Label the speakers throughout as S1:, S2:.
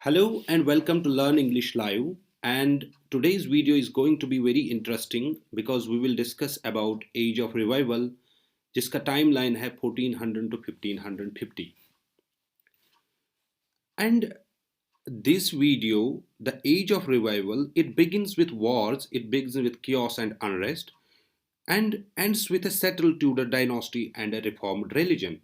S1: Hello and welcome to Learn English Live. And today's video is going to be very interesting because we will discuss about Age of Revival, जिसका timeline है 1400 to 1550. And this video, the Age of Revival, it begins with wars, it begins with chaos and unrest, and ends with a settled Tudor dynasty and a reformed religion.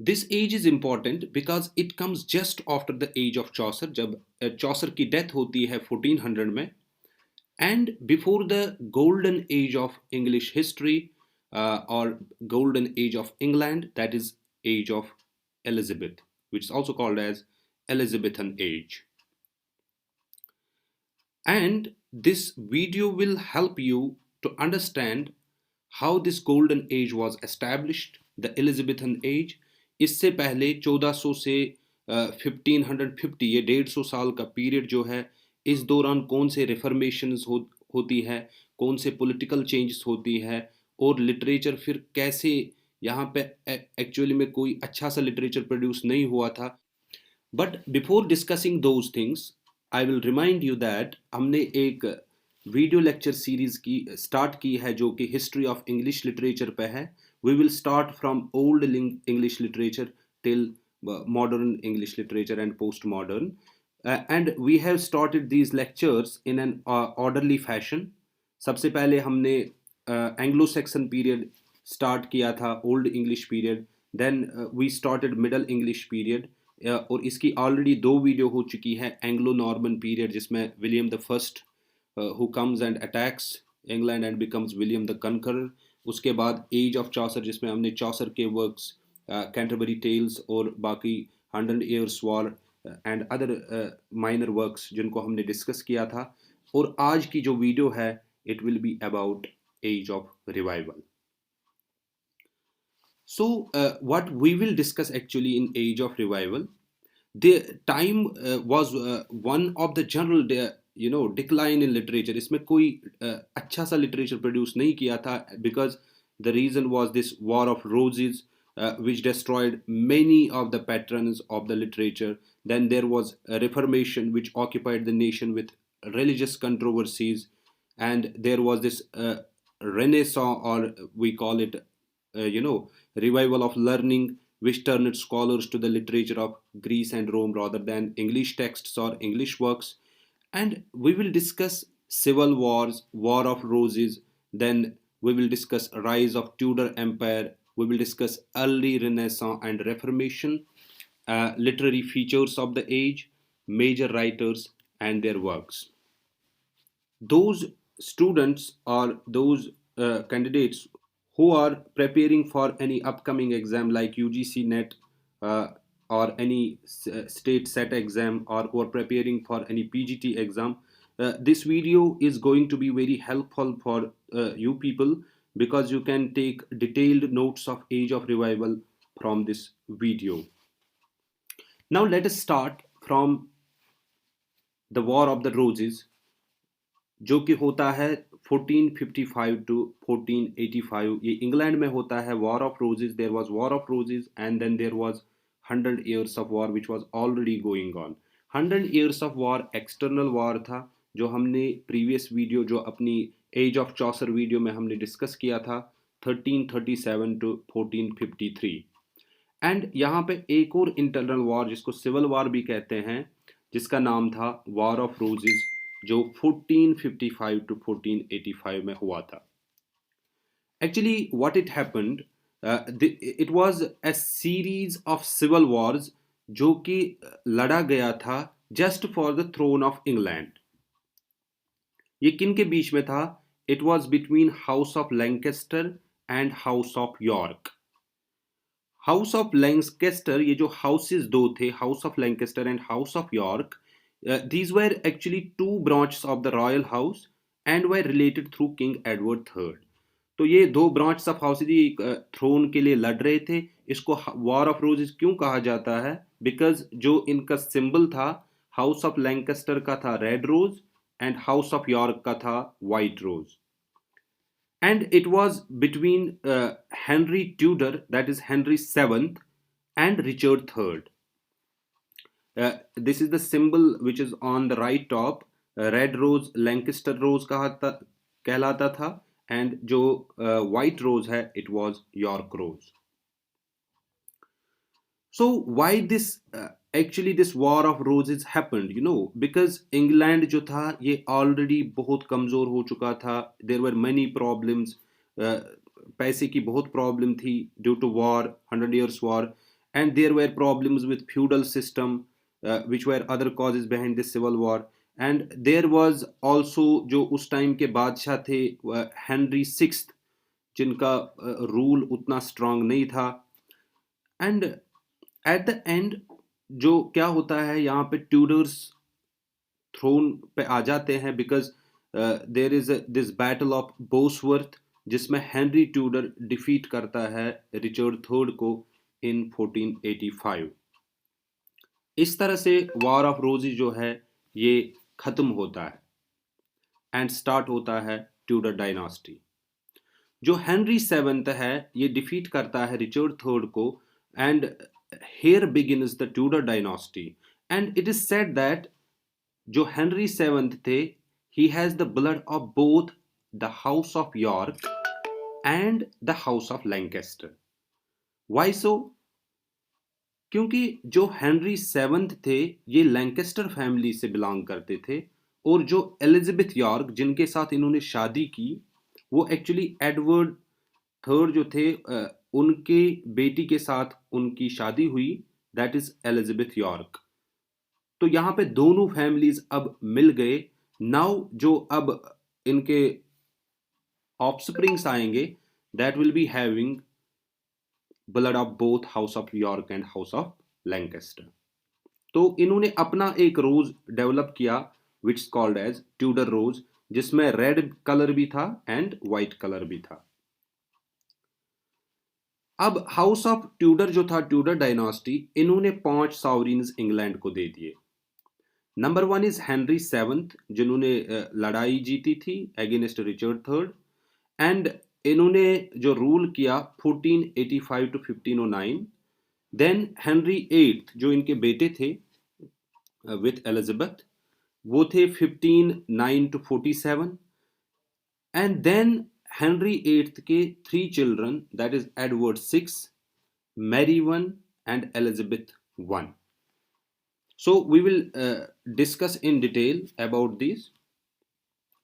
S1: This age is important because it comes just after the age of Chaucer, जब Chaucer की death होती है 1400 में, and before the golden age of English history or golden age of England, that is age of Elizabeth, which is also called as Elizabethan age. And this video will help you to understand how this golden age was established, the Elizabethan age. इससे पहले 1400 से 1550 ये 150 साल का period जो है, इस दौरान कौन से रिफॉर्मेशंस होती है, कौन से पॉलिटिकल चेंजेस होती है, और लिटरेचर फिर कैसे यहाँ पे एक्चुअली में कोई अच्छा सा लिटरेचर प्रोड्यूस नहीं हुआ था. But before discussing those things I will remind you that हमने एक वीडियो लेक्चर सीरीज की स्टार्ट की है जो कि हिस्ट्री ऑफ इंग्लिश लिटरेचर पे है. We will start from old English literature till modern English literature and post-modern, and we have started these lectures in an orderly fashion. सबसे पहले हमने एंग्लो सैक्सन पीरियड स्टार्ट किया था, old English period, then we started middle English period, और इसकी already 2 video हो चुकी है. एंग्लो नॉर्मन पीरियड जिसमें William the first who comes and attacks England and becomes William the Conqueror. उसके बाद एज ऑफ चॉसर जिसमें हमने चॉसर के वर्क्स, कैंटरबरी टेल्स और बाकी 100 Years War and other minor works जिनको हमने डिस्कस किया था. और आज की जो वीडियो है it will be about age of revival. So what we will discuss actually in age of revival, the time was one of the general decline in literature. इसमें कोई अच्छा सा literature produce नहीं किया था because the reason was this war of roses which destroyed many of the patrons of the literature. Then there was a Reformation which occupied the nation with religious controversies, and there was this Renaissance, or we call it revival of learning, which turned scholars to the literature of Greece and Rome rather than English texts or English works. And we will discuss civil wars, war of roses, then we will discuss rise of Tudor Empire, we will discuss early Renaissance and Reformation, literary features of the age, major writers and their works. Those students or those candidates who are preparing for any upcoming exam like UGC NET or any state set exam, or who are preparing for any PGT exam, this video is going to be very helpful for you people, because you can take detailed notes of age of revival from this video. Now let us start from the War of the Roses, जो कि होता है 1455 to 1485. ये England में होता है. War of roses, there was war of roses and then there was 100 Years of War which was already going on. 100 Years of War external war था जो हमने प्रीवियस वीडियो, जो अपनी एज ऑफ चॉसर वीडियो में हमने discuss किया था, 1337 to 1453. And यहाँ पे एक और इंटरनल वॉर जिसको सिविल वॉर भी कहते हैं, जिसका नाम था वॉर ऑफ रोजेस, जो 1455 to 1485 में हुआ था. Actually what it happened, it was a series of civil wars जो कि लड़ा गया था just for the throne of England. ये किन के बीच में था? It was between House of Lancaster and House of York. House of Lancaster, ये जो houses दो थे, House of Lancaster and House of York, these were actually 2 branches of the royal house and were related through King Edward III. तो ये 2 branches of house throne के लिए लड़ रहे थे. इसको वॉर ऑफ रोजेस क्यों कहा जाता है? बिकॉज जो इनका सिंबल था, हाउस ऑफ लैंकेस्टर का था red rose and house of York का था white rose. And it was between Henry Tudor, that is Henry VII, and Richard III. This is the symbol which is on the right top. Red rose Lancaster rose कहलाता था, and जो white rose है it was York rose. So why this actually this war of roses happened, because England जो था ये already बहुत कमज़ोर हो चुका था. There were many problems. uh, पैसे की बहुत प्रॉब्लम थी due to war, 100 years war, and there were problems with feudal system, which were other causes behind this civil war. And there was also जो उस टाइम के बादशाह थे Henry sixth, जिनका रूल उतना स्ट्रांग नहीं था. एंड एट द एंड जो क्या होता है यहाँ पे, ट्यूडर्स थ्रोन पे आ जाते हैं, because there is this battle of Bosworth, जिसमें हेनरी ट्यूडर डिफीट करता है रिचर्ड थर्ड को इन 1485. इस तरह से वॉर ऑफ रोजेस जो है ये खत्म होता है एंड स्टार्ट होता है ट्यूडर डायनास्टी. जो हेनरी सेवेंथ है ये डिफीट करता है रिचर्ड थर्ड को, and here begins the Tudor dynasty. And it is said that जो हेनरी सेवेंथ थे, he has the blood of both the house of York and the house of Lancaster. Why so? क्योंकि जो Henry seventh थे ये Lancaster family से belong करते थे, और जो एलिजाबेथ यॉर्क जिनके साथ इन्होंने शादी की वो एक्चुअली एडवर्ड थर्ड जो थे, उनके बेटी के साथ उनकी शादी हुई, दैट इज एलिजाबेथ यॉर्क. तो यहाँ पे दोनों फैमिलीज अब मिल गए. नाउ जो अब इनके ऑफस्प्रिंग्स आएंगे, that will be having blood of both house of York and house of Lancaster. तो इन्होंने अपना एक रोज डेवलप किया which is called as Tudor rose, जिसमें रेड कलर भी था एंड वाइट कलर भी था. अब हाउस ऑफ ट्यूडर जो था, ट्यूडर डायनास्टी, इन्होंने 5 सॉवरेन्स इंग्लैंड को दे दिए. नंबर 1 इज हेनरी सेवंथ, जिन्होंने लड़ाई जीती थी अगेंस्ट रिचर्ड थर्ड, एंड इन्होंने जो रूल किया 1485 टू 1509. देन हेनरी एट्थ जो इनके बेटे थे विथ एलिजाबेथ, वो थे 1509 to 47. And then Henry eighth के 3 children, that is Edward six, Mary one and Elizabeth one. So we will discuss in detail about these.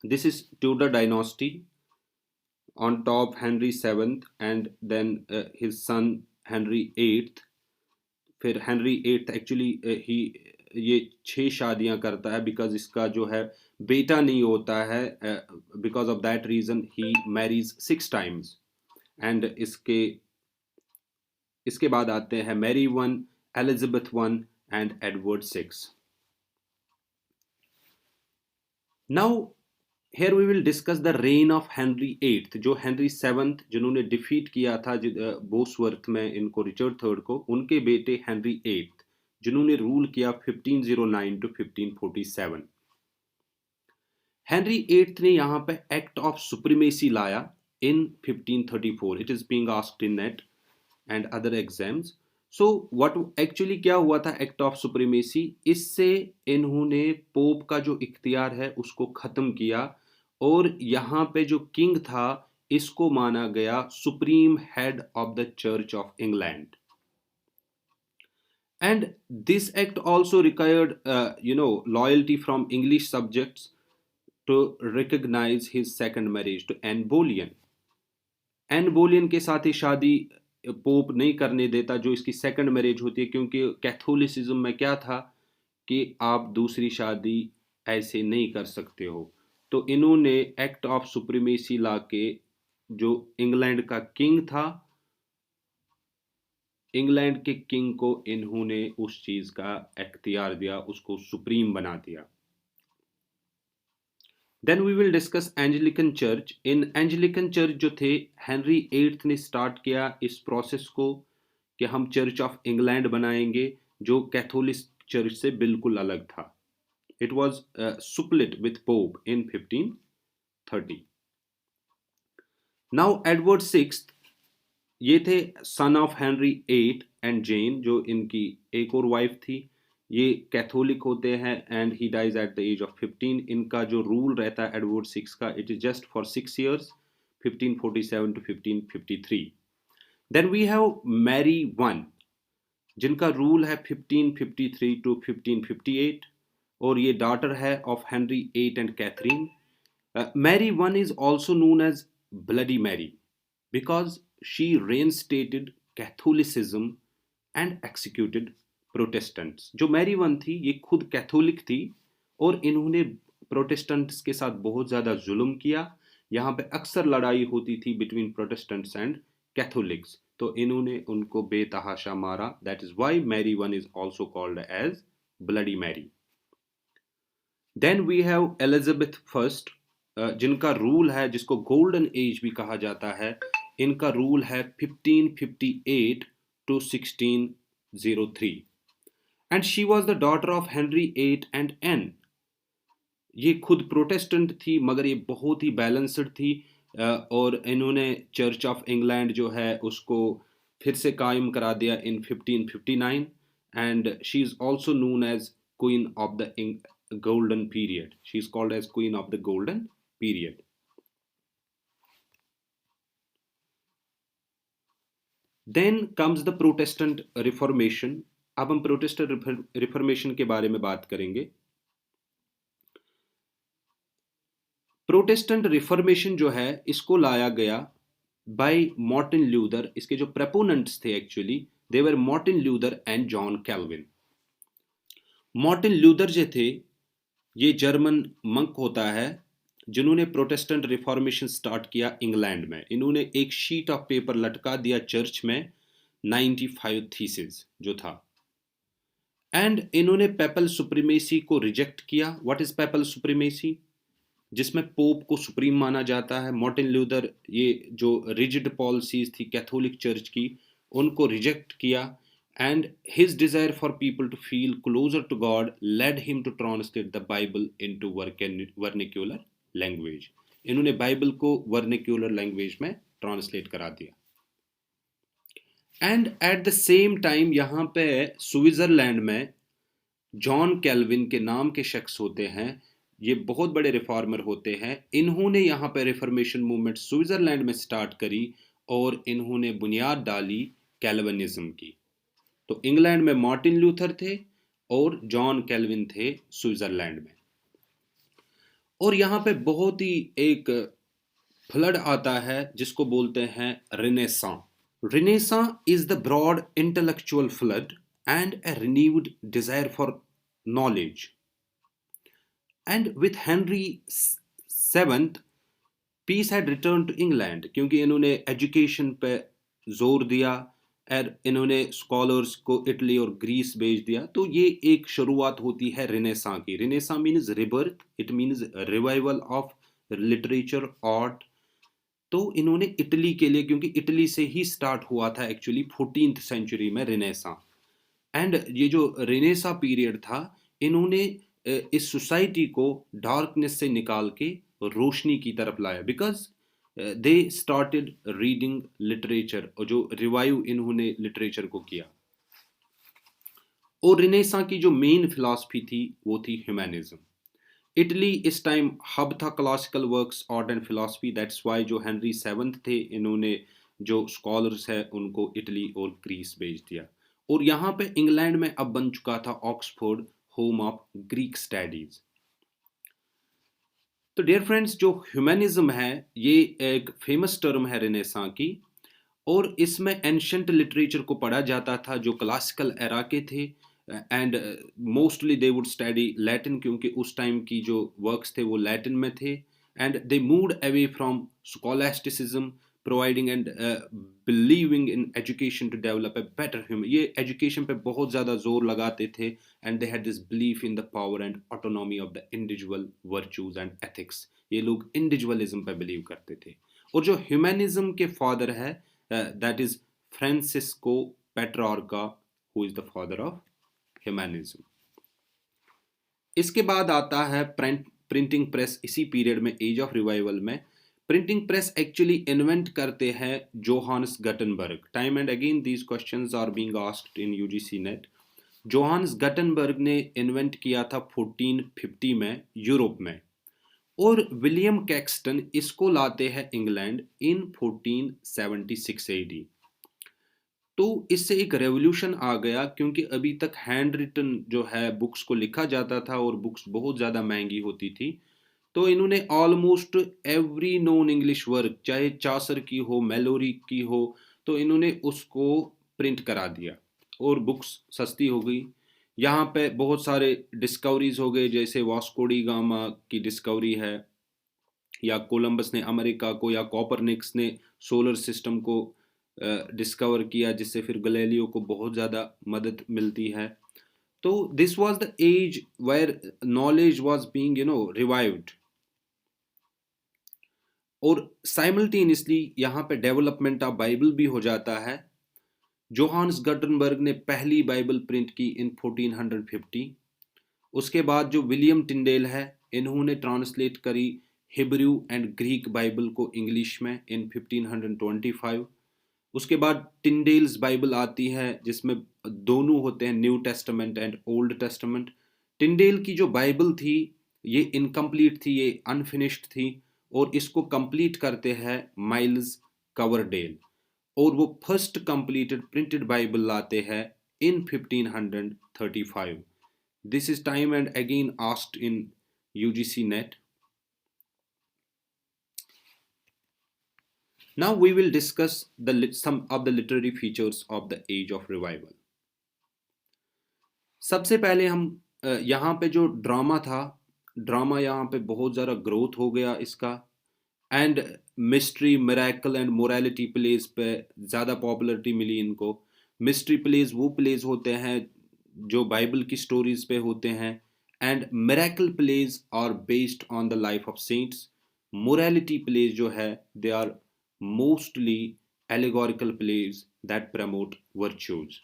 S1: This is Tudor dynasty. On top Henry VII and then his son Henry VIII. फिर Henry VIII actually he ये 6 शादियां करता है, because इसका जो है बेटा नहीं होता है. Because of that reason he marries 6 times. And इसके बाद आते हैं Mary one, Elizabeth one and Edward VI. Now here we will discuss the reign of Henry VIII. जो Henry VII जिन्होंने डिफीट किया था बोसवर्थ में इनको, रिचर्ड थर्ड को, उनके बेटे Henry VIII जिन्होंने रूल किया 1509 to 1547. Henry VIII ने यहाँ पे एक्ट ऑफ सुप्रीमेसी लाया in 1534. It is being asked in NET and other exams. So what actually क्या हुआ था एक्ट ऑफ सुप्रीमेसी, इससे इन्होंने पोप का जो इख्तियार है उसको ख़त्म किया, और यहाँ पे जो किंग था इसको माना गया supreme head of the church of England. And this act also required loyalty from English subjects to recognise his second marriage to Anne Boleyn. Anne Boleyn के साथ ही शादी पोप नहीं करने देता, जो इसकी सेकंड मैरिज होती है, क्योंकि कैथोलिसिज्म में क्या था कि आप दूसरी शादी ऐसे नहीं कर सकते हो. तो इन्होंने एक्ट ऑफ सुप्रीमेसी ला के जो इंग्लैंड का किंग था, इंग्लैंड के किंग को इन्होंने उस चीज का इख्तियार दिया, उसको सुप्रीम बना दिया. Then we will discuss Anglican church. In Anglican church जो थे, हेनरी एट्थ ने स्टार्ट किया इस प्रोसेस को कि हम चर्च ऑफ इंग्लैंड बनाएंगे, जो कैथोलिक चर्च से बिल्कुल अलग था. It was split with pope in 1530. Now Edward sixth, ये थे son of Henry eight and Jane, जो इनकी एक और वाइफ थी. ये कैथोलिक होते हैं and he dies at the age of 15। इनका जो रूल रहता है एडवर्ड सिक्स का, it is just for 6 years, 1547 to 1553। Then we have Mary one, जिनका रूल है 1553 to 1558, और ये डॉटर है of Henry eight and Catherine. Mary one is also known as bloody Mary because she reinstated Catholicism and executed Protestants। जो Mary one थी ये खुद Catholic थी और इन्होंने प्रोटेस्टेंट्स के साथ बहुत ज़्यादा जुल्म किया। यहाँ पे अक्सर लड़ाई होती थी बिटवीन प्रोटेस्टेंट्स एंड कैथोलिक्स, तो इन्होंने उनको बेतहाशा मारा। That is why Mary one is also called as bloody Mary. Then we have Elizabeth first, जिनका रूल है, जिसको गोल्डन एज भी कहा जाता है। इनका रूल है 1558 to 1603 and she was the daughter of Henry eight and Anne. ये खुद प्रोटेस्टेंट थी मगर ये बहुत ही बैलेंस्ड थी, और इन्होंने चर्च ऑफ इंग्लैंड जो है उसको फिर से कायम करा दिया in 1559 and she is also known as queen of the golden period। She is called as queen of the golden period। Then comes the Protestant Reformation। अब हम Protestant Reformation के बारे में बात करेंगे। Protestant Reformation जो है इसको लाया गया by Martin Luther। इसके जो proponents थे actually they were Martin Luther and John Calvin। Martin Luther जो थे ये जर्मन मंक होता है जिन्होंने प्रोटेस्टेंट रिफॉर्मेशन स्टार्ट किया इंग्लैंड में। इन्होंने एक शीट ऑफ पेपर लटका दिया चर्च में 95 थीसिस जो था, एंड इन्होंने पेपल सुप्रीमेसी को रिजेक्ट किया। What is PayPal supremacy? जिसमें पोप को सुप्रीम माना जाता है। मार्टिन लूथर ये जो रिजिड पॉलिसीज थी कैथोलिक चर्च की उनको रिजेक्ट किया, and his desire for people to feel closer to God led him to translate the Bible into vernacular language। इन्होंने बाइबल को वर्निकुलर लैंग्वेज में ट्रांसलेट करा दिया। And at the same time यहाँ पे स्विट्जरलैंड में जॉन कैल्विन के नाम के शख्स होते हैं, ये बहुत बड़े रिफॉर्मर होते हैं। इन्होंने यहाँ पे रिफॉर्मेशन मूवमेंट स्विट्जरलैंड में स्टार्ट करी और इन्होंने बुनियाद डाली कैल्विनिज्म की। तो इंग्लैंड में मार्टिन लूथर थे और जॉन कैल्विन थे स्विट्जरलैंड में। और यहाँ पे बहुत ही एक फ्लड आता है जिसको बोलते हैं renaissance. Renaissance is the broad intellectual flood and a renewed desire for knowledge. And with Henry seventh peace had return to England, क्योंकि इन्होंने एजुकेशन पे जोर दिया और इन्होंने स्कॉलर्स को इटली और ग्रीस भेज दिया। तो ये एक शुरुआत होती है रिनेसां की। Renaissance means rebirth, it means revival of literature art. तो इन्होंने इटली के लिए, क्योंकि इटली से ही स्टार्ट हुआ था एक्चुअली 14th सेंचुरी में रिनेसां। एंड ये जो रिनेसां पीरियड था इन्होंने इस सोसाइटी को डार्कनेस से निकाल के रोशनी की तरफ लाया, because they started reading literature, और जो रिवाइव इन्होंने लिटरेचर को किया। और रिनेसां की जो मेन फिलॉसफी थी वो थी ह्यूमैनिज्म। इटली इस टाइम हब था classical works, art and philosophy. That's why जो हेनरी सेवंथ थे इन्होंने जो स्कॉलर्स है उनको इटली और ग्रीस भेज दिया। और यहाँ पे इंग्लैंड में अब बन चुका था Oxford, home of Greek studies. तो डियर फ्रेंड्स, जो ह्यूमैनिज्म है ये एक फेमस टर्म है रिनेसां की, और इसमें एंशंट लिटरेचर को पढ़ा जाता था जो क्लासिकल एरा के थे। And mostly they would study Latin, क्योंकि उस टाइम की जो वर्क्स थे वो लैटिन में थे। And they moved away from scholasticism, providing and believing in education to develop a better human. ये एजुकेशन पे बहुत ज़्यादा जोर लगाते थे, and they had this belief in the power and autonomy of the individual virtues and ethics. ये लोग individualism पे बिलीव करते थे। और जो ह्यूमैनिज्म के फादर है that is Francesco Petrarca, who is the father of humanism. इसके बाद आता है प्रिंटिंग प्रेस। इसी पीरियड में एज ऑफ रिवाइवल में प्रिंटिंग प्रेस एक्चुअली इन्वेंट करते हैं Johannes Gutenberg. Time and again these questions are being asked in UGC NET. Johannes Gutenberg ने इन्वेंट किया था 1450 में यूरोप में, और विलियम कैक्सटन इसको लाते हैं इंग्लैंड इन 1476 एडी। तो इससे एक रेवोल्यूशन आ गया, क्योंकि अभी तक हैंड रिटन जो है बुक्स को लिखा जाता था और बुक्स बहुत ज़्यादा महंगी होती थी। तो इन्होंने almost every non English work, चाहे चासर की हो, मेलोरी की हो, तो इन्होंने उसको प्रिंट करा दिया और बुक्स सस्ती हो गई। यहाँ पे बहुत सारे डिस्कवरीज हो गए, जैसे वास्कोडी गामा की डिस्कवरी है, या कोलंबस ने अमेरिका को, या कॉपरनिक्स ने सोलर सिस्टम को डिस्कवर किया, जिससे फिर गैलीलियो को बहुत ज़्यादा मदद मिलती है। तो this was the age where knowledge was being revived, और साइमल्टेनियसली यहाँ पे डेवलपमेंट ऑफ बाइबल भी हो जाता है। जोहान्स गटनबर्ग ने पहली बाइबल प्रिंट की इन 1450। उसके बाद जो विलियम टिंडेल है, इन्होंने ट्रांसलेट करी हिब्रू एंड ग्रीक बाइबल को इंग्लिश में इन 1525। उसके बाद टिंडेल्स बाइबल आती है, जिसमें दोनों होते हैं, New Testament and Old Testament. Tyndale की जो बाइबल थी ये इनकम्प्लीट थी, ये अनफिनिश्ड थी, और इसको कंप्लीट करते हैं माइल्स कवरडेल, और वो फर्स्ट कंप्लीटेड प्रिंटेड बाइबल लाते हैं इन 1535। This is time and again asked in UGC net. Now we will discuss some of the literary features of the Age of Revival. सबसे पहले हम यहाँ पे जो ड्रामा था, ड्रामा यहाँ पे बहुत ज़्यादा ग्रोथ हो गया इसका, and mystery, miracle and morality plays पे ज़्यादा पॉपुलरिटी मिली इनको। मिस्ट्री प्लेज वो प्लेज होते हैं जो बाइबल की स्टोरीज पे होते हैं, and miracle plays are based on the life of saints. Morality plays जो है they are mostly allegorical plays that promote virtues.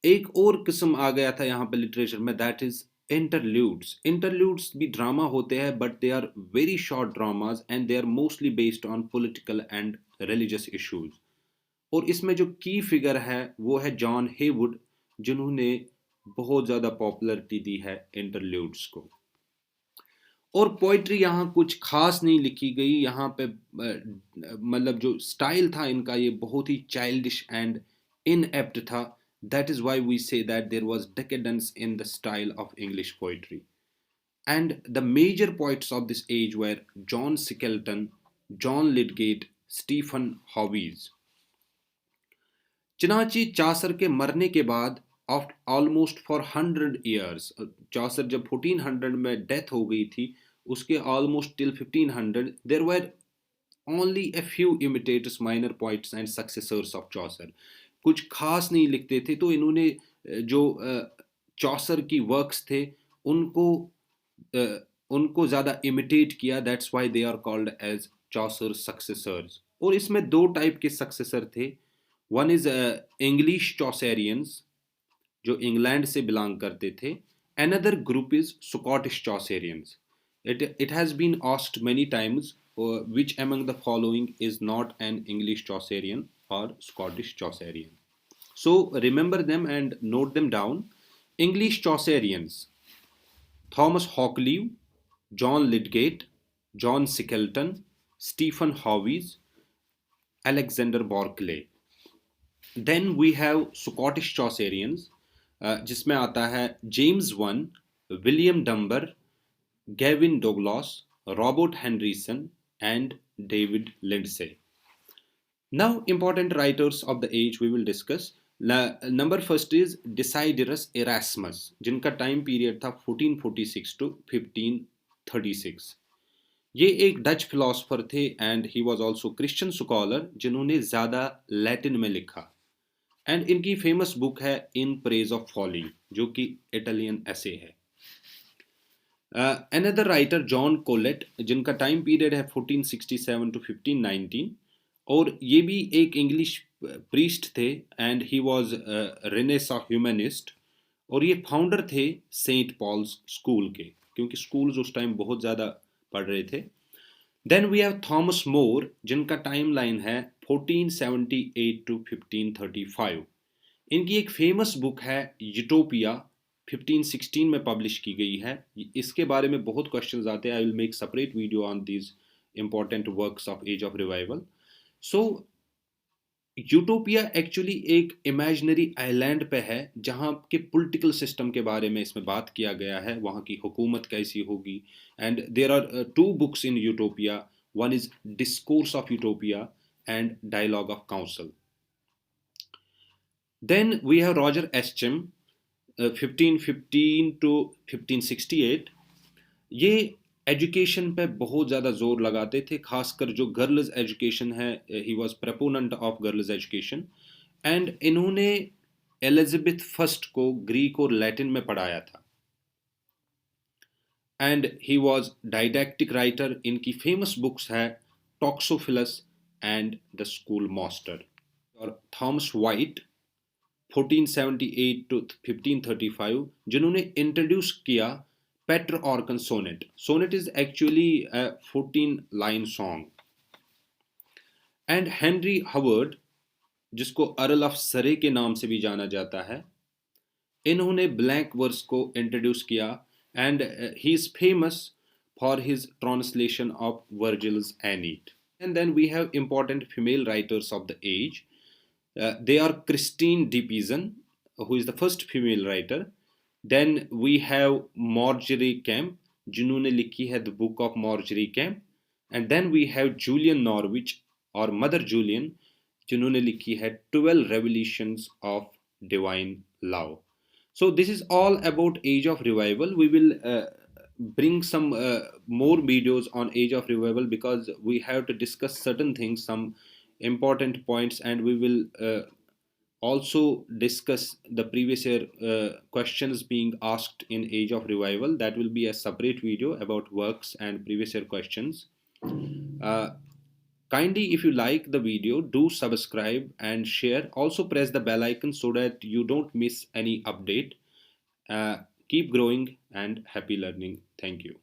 S1: एक और किस्म आ गया था यहाँ पे लिटरेचर में, दैट इज इंटरल्यूड्स। इंटरल्यूड्स भी ड्रामा होते हैं, but they are very short dramas and they are mostly based on political and religious issues. और इसमें जो की फिगर है वो है जॉन हेवुड, जिन्होंने बहुत ज़्यादा पॉपुलरिटी दी है इंटरल्यूड्स को। और पोइट्री यहाँ कुछ खास नहीं लिखी गई यहाँ पे, मतलब जो स्टाइल था इनका ये बहुत ही चाइल्डिश एंड इनएप्ट था। That is why we say that there was decadence in the style of English poetry. And the major poets of this age were John Skelton, John Lydgate, Stephen Hawes. चिनाची Chaucer के मरने के बाद almost for 100 years, Chaucer जब 1400 में death हो गई थी, उसके almost till 1500 there were only a few imitators, minor poets and successors of Chaucer. कुछ खास नहीं लिखते थे, तो इन्होंने जो चौसर की वर्क्स थे उनको उनको ज़्यादा इमिटेट किया। That's why they are called as Chaucer successors. और इसमें दो टाइप के सक्सेसर थे। वन इज इंग्लिश चौसेरियंस, जो इंग्लैंड से बिलोंग करते थे। Another group is Scottish Chaucerians. It has been asked many times which among the following is not an English Chaucerian or Scottish Chaucerian. So remember them and note them down. English Chaucerians: Thomas Hawkley, John Lydgate, John Sikelton, Stephen Howes, Alexander Barclay. Then we have Scottish Chaucerians, जिसमें आता है James one, William Dunbar, Gavin Douglas, Robert Henryson and David Lindsay. Now, important writers of the age we will discuss. Number first is Desiderius Erasmus, जिनका time period था 1446 to 1536। ये एक Dutch philosopher थे and he was also Christian scholar, जिन्होंने ज़्यादा Latin में लिखा। And इनकी फेमस बुक है इन प्रेज ऑफ फॉली, जो कि इटालियन ऐसे है। अनदर राइटर जॉन कोलेट, जिनका टाइम पीरियड है 1467 to 1519, और ये भी एक इंग्लिश प्रीस्ट थे and he was renaissance humanist, और ये फाउंडर थे सेंट पॉल्स स्कूल के, क्योंकि स्कूल्स उस टाइम बहुत ज़्यादा पढ़ रहे थे। Then we have Thomas More, जिनका टाइम लाइन है 1478 to 1535। इनकी एक फेमस बुक है यूटोपिया, 1516 में पब्लिश की गई है। इसके बारे में बहुत क्वेश्चंस आते हैं। I will make separate video on these important works of age of revival. So Utopia actually एक इमेजिनरी आइलैंड पे है जहाँ के पॉलिटिकल सिस्टम के बारे में इसमें बात किया गया है, वहाँ की हुकूमत कैसी होगी। And there are two books in Utopia, one is discourse of Utopia and dialogue of council. Then we have Roger Ascham, 1515 to 1568। ये एजुकेशन पे बहुत ज़्यादा जोर लगाते थे, खासकर जो गर्ल्स एजुकेशन है, he was proponent of girls education. And इन्होंने एलिजाबेथ फर्स्ट को ग्रीक और लैटिन में पढ़ाया था। And he was didactic writer. इनकी फेमस बुक्स है Toxophilus and the schoolmaster. और थॉमस वाइट 1478 टू 1535, जिन्होंने इंट्रोड्यूस किया Petrarchan sonnet. Sonnet is actually a 14 line song. And Henry Howard, जिसको अर्ल ऑफ सरे के नाम से भी जाना जाता है, इन्होंने ब्लैंक वर्स को इंट्रोड्यूस किया। And he is famous for his translation of Virgil's Aeneid. And then we have important female writers of the age. They are Christine de Pizan, who is the first female writer. Then we have Marjorie Kemp, जिन्होंने लिखी है The Book of Marjorie Kemp. And then we have Julian Norwich or Mother Julian, जिन्होंने लिखी है 12 Revolutions of Divine Love. So this is all about Age of Revival. We will bring some more videos on Age of Revival because we have to discuss certain things, some important points, and we will also discuss the previous year questions being asked in Age of Revival. That will be a separate video about works and previous year questions. uh, Kindly, if you like the video, do subscribe and share. Also press the bell icon so that you don't miss any update. Keep growing and happy learning. Thank you.